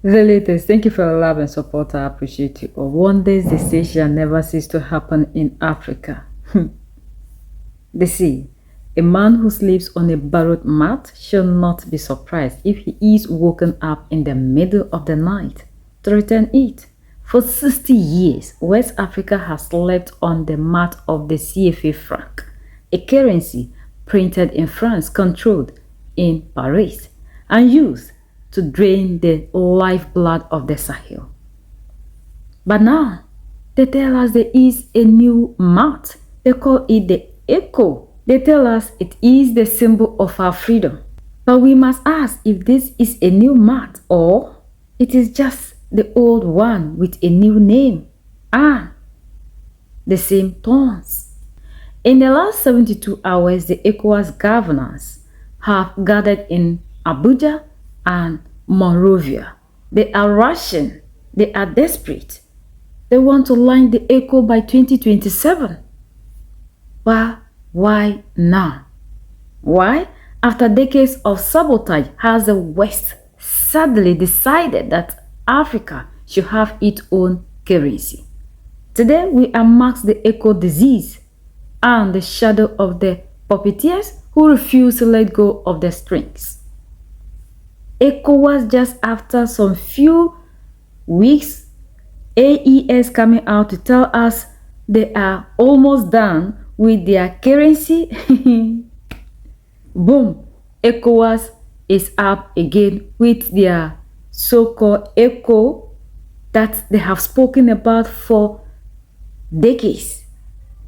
The latest. Thank you for your love and support. I appreciate you. All. Wonders they say shall never cease to happen in Africa. They say, a man who sleeps on a borrowed mat shall not be surprised if he is woken up in the middle of the night to return it. For 60 years, West Africa has slept on the mat of the CFA franc, a currency printed in France, controlled in Paris, and used to drain the lifeblood of the Sahel. But now, they tell us there is a new mat. They call it the Echo. They tell us it is the symbol of our freedom. But we must ask if this is a new mat or it is just the old one with a new name and the same tones. In the last 72 hours, the Ecowas governors have gathered in Abuja and Monrovia. They are rushing. They are desperate. They want to line the Echo by 2027. But why now? Why? After decades of sabotage, has the West suddenly decided that Africa should have its own currency. Today, we unmask the Echo disease and the shadow of the puppeteers who refuse to let go of the strings. Ecowas, just after some few weeks, AES coming out to tell us they are almost done with their currency. Boom, Ecowas is up again with their so-called Echo that they have spoken about for decades.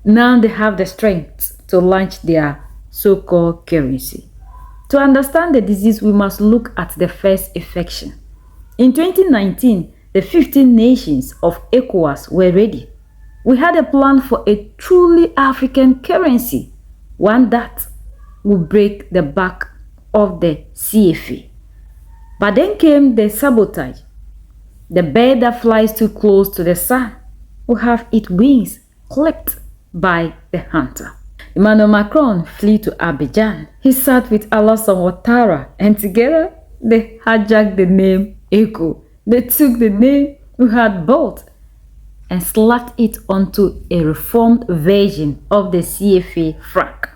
Now they have the strength to launch their so-called currency. To understand the disease, we must look at the first infection. In 2019, the 15 nations of Ecowas were ready. We had a plan for a truly African currency, one that would break the back of the CFA. But then came the sabotage. The bird that flies too close to the sun will have its wings clipped by the hunter. Emmanuel Macron flew to Abidjan. He sat with Alassane Ouattara and together they hijacked the name Echo. They took the name we had bought and slapped it onto a reformed version of the CFA franc.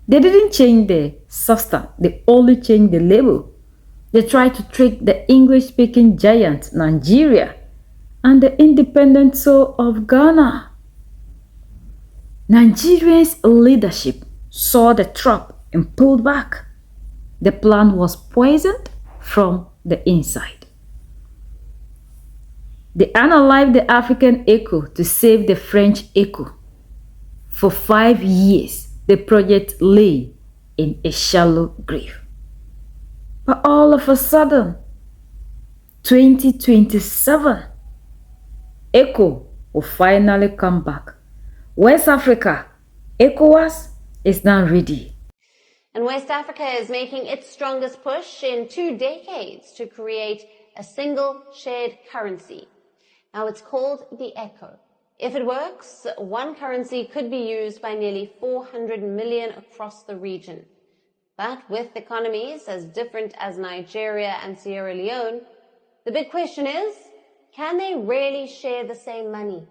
They didn't change the substance, they only changed the label. They tried to trick the English-speaking giant Nigeria and the independent soul of Ghana. Nigeria's leadership saw the trap and pulled back. The plan was poisoned from the inside. They unalived the African Echo to save the French Echo. For 5 years, the project lay in a shallow grave. But all of a sudden, 2027, Echo will finally come back. West Africa, Ecowas is now ready. And West Africa is making its strongest push in 2 decades to create a single shared currency. Now it's called the Echo. If it works, one currency could be used by nearly 400 million across the region. But with economies as different as Nigeria and Sierra Leone, the big question is, can they really share the same money?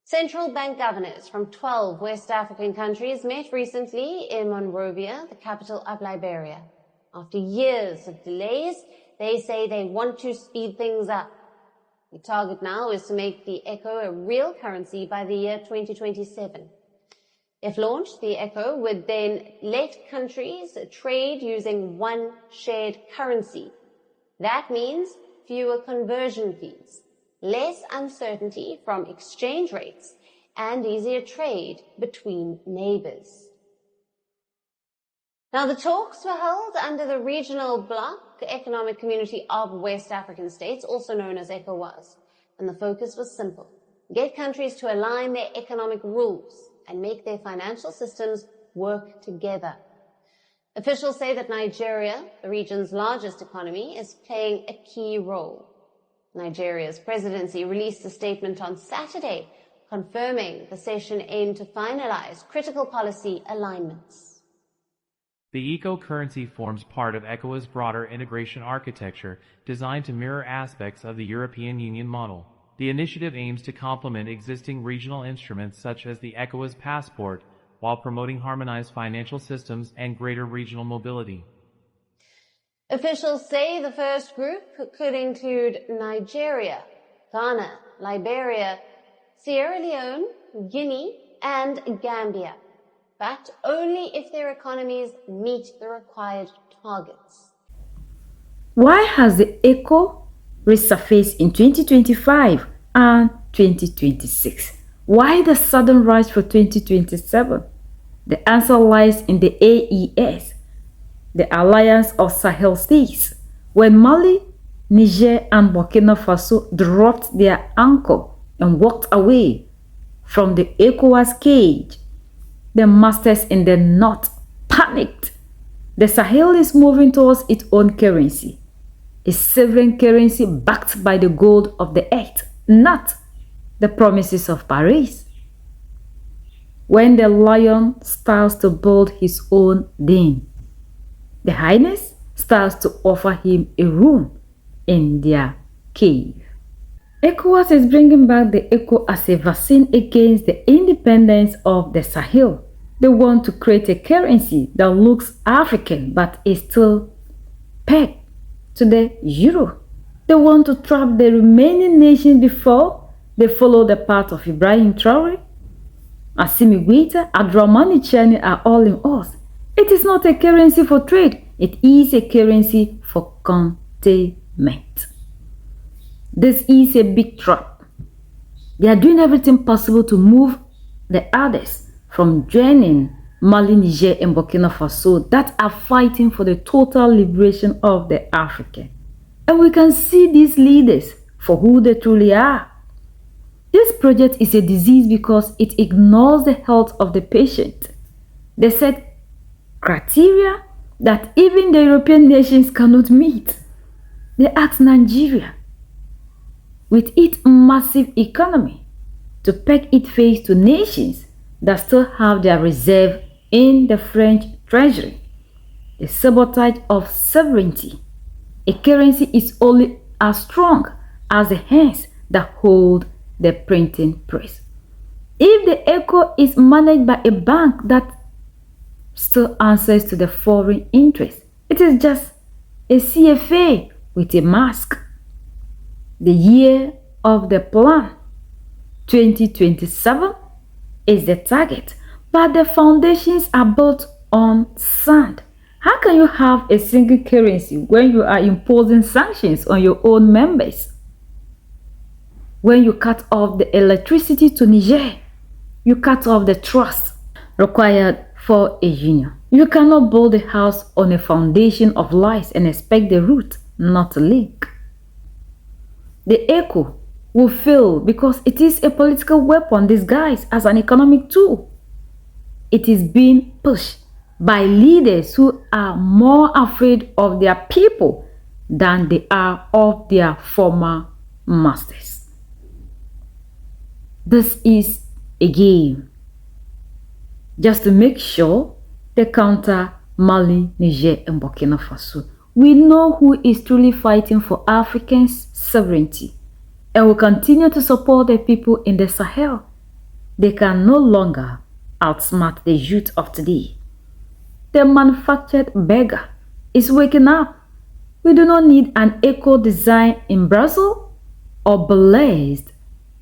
Central bank governors from 12 West African countries met recently in Monrovia, the capital of Liberia. After years of delays, they say they want to speed things up. The target now is to make the Echo a real currency by the year 2027. If launched, the Echo would then let countries trade using one shared currency. That means fewer conversion fees, less uncertainty from exchange rates, and easier trade between neighbors. Now, the talks were held under the Regional Bloc Economic Community of West African States, also known as Ecowas, and the focus was simple: get countries to align their economic rules and make their financial systems work together. Officials say that Nigeria, the region's largest economy, is playing a key role. Nigeria's presidency released a statement on Saturday confirming the session aimed to finalize critical policy alignments. The eco-currency forms part of Ecowas' broader integration architecture designed to mirror aspects of the European Union model. The initiative aims to complement existing regional instruments such as the Ecowas passport while promoting harmonized financial systems and greater regional mobility. Officials say the first group could include Nigeria, Ghana, Liberia, Sierra Leone, Guinea, and Gambia, but only if their economies meet the required targets. Why has the ECO resurfaced in 2025 and 2026? Why the sudden rise for 2027? The answer lies in the AES, the Alliance of Sahel States. When Mali, Niger, and Burkina Faso dropped their anchor and walked away from the Ecowas cage, the masters in the north panicked. The Sahel is moving towards its own currency, a sovereign currency backed by the gold of the earth, not the promises of Paris. When the lion starts to build his own den, the highness starts to offer him a room in their cave. ECOWAS is bringing back the ECO as a vaccine against the independence of the Sahel. They want to create a currency that looks African but is still pegged to the euro. They want to trap the remaining nations before they follow the path of Ibrahim Traore, Assimi Goïta, Abdourahmane Tiani are all in us. It is not a currency for trade. It is a currency for containment. This is a big trap. They are doing everything possible to move the others from joining Mali, Niger, and Burkina Faso that are fighting for the total liberation of the African. And we can see these leaders for who they truly are. This project is a disease because it ignores the health of the patient. They set criteria that even the European nations cannot meet. They asked Nigeria, with its massive economy, to peg its face to nations that still have their reserve in the French treasury. The sabotage of sovereignty. A currency is only as strong as the hands that hold the printing press. If the ECO is managed by a bank that still answers to the foreign interest, it is just a CFA with a mask. The year of the plan, 2027, is the target, but the foundations are built on sand. How can you have a single currency when you are imposing sanctions on your own members? When you cut off the electricity to Niger, you cut off the trust required for a union. You cannot build a house on a foundation of lies and expect the roof not to leak. The ECO will fail because it is a political weapon disguised as an economic tool. It is being pushed by leaders who are more afraid of their people than they are of their former masters. This is a game just to make sure they counter Mali, Niger, and Burkina Faso. We know who is truly fighting for Africans' sovereignty and will continue to support the people in the Sahel. They can no longer outsmart the youth of today. The manufactured beggar is waking up. We do not need an eco design in Brussels or blazed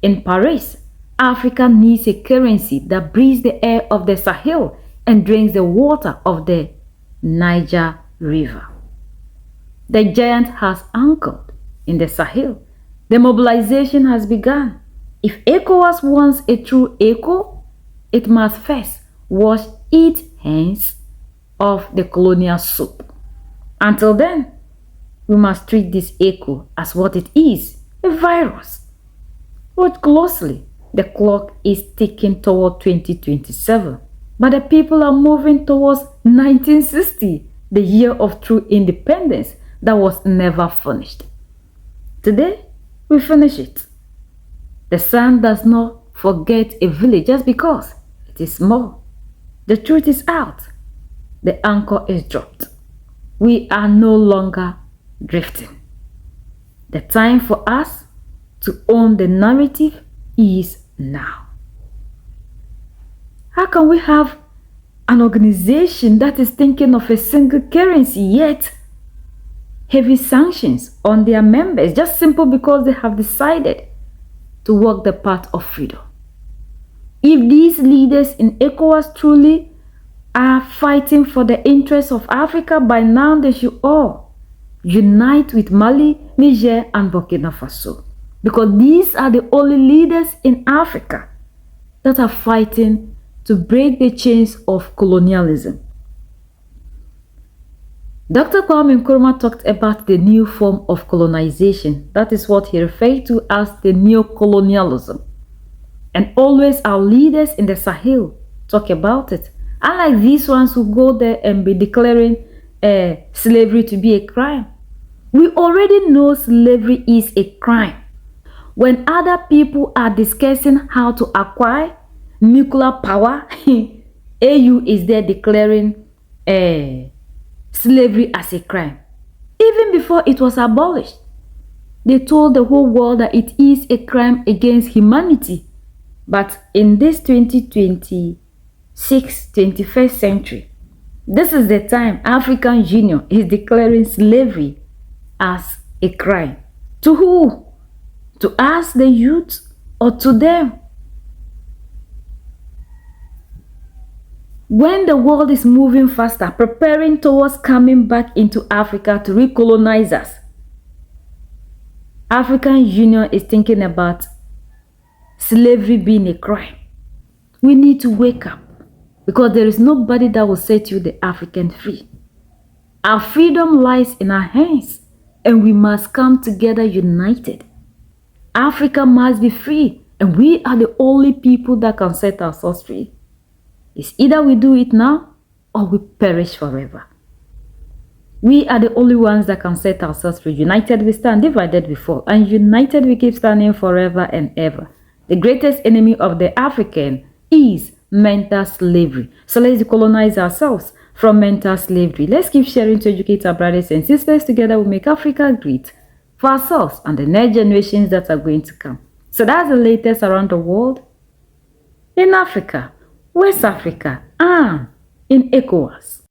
in Paris. Africa needs a currency that breathes the air of the Sahel and drinks the water of the Niger River. The giant has anchored in the Sahel. The mobilization has begun. If ECOWAS wants a true ECO, it must first wash its hands of the colonial soup. Until then, we must treat this ECO as what it is, a virus. Watch closely. The clock is ticking toward 2027, but the people are moving towards 1960, the year of true independence that was never finished. Today, we finish it. The sun does not forget a village just because it is small. The truth is out. the anchor is dropped. We are no longer drifting. The time for us to own the narrative is now. How can we have an organization that is thinking of a single currency yet heavy sanctions on their members just simply because they have decided to walk the path of freedom? If these leaders in ECOWAS truly are fighting for the interests of Africa, by now they should all unite with Mali, Niger, and Burkina Faso, because these are the only leaders in Africa that are fighting to break the chains of colonialism. Dr. Kwame Nkrumah talked about the new form of colonization. That is what he referred to as the neo-colonialism. And always our leaders in the Sahel talk about it. Unlike these ones who go there and be declaring slavery to be a crime. We already know slavery is a crime. When other people are discussing how to acquire nuclear power, AU is there declaring slavery as a crime. Even before it was abolished, they told the whole world that it is a crime against humanity. But in this 2026, 21st century, this is the time African Union is declaring slavery as a crime. To who? To us, the youth, or to them? When the world is moving faster, preparing towards coming back into Africa to recolonize us, African Union is thinking about slavery being a crime. We need to wake up, because there is nobody that will set you the African free. Our freedom lies in our hands, and we must come together united. Africa must be free, and we are the only people that can set ourselves free. It's either we do it now or we perish forever. We are the only ones that can set ourselves free. United we stand, divided we fall, and united we keep standing forever and ever. The greatest enemy of the African is mental slavery. So let's decolonize ourselves from mental slavery. Let's keep sharing to educate our brothers and sisters. Together we make Africa great for ourselves and the next generations that are going to come. So that's the latest around the world, in Africa, West Africa, and in ECOWAS.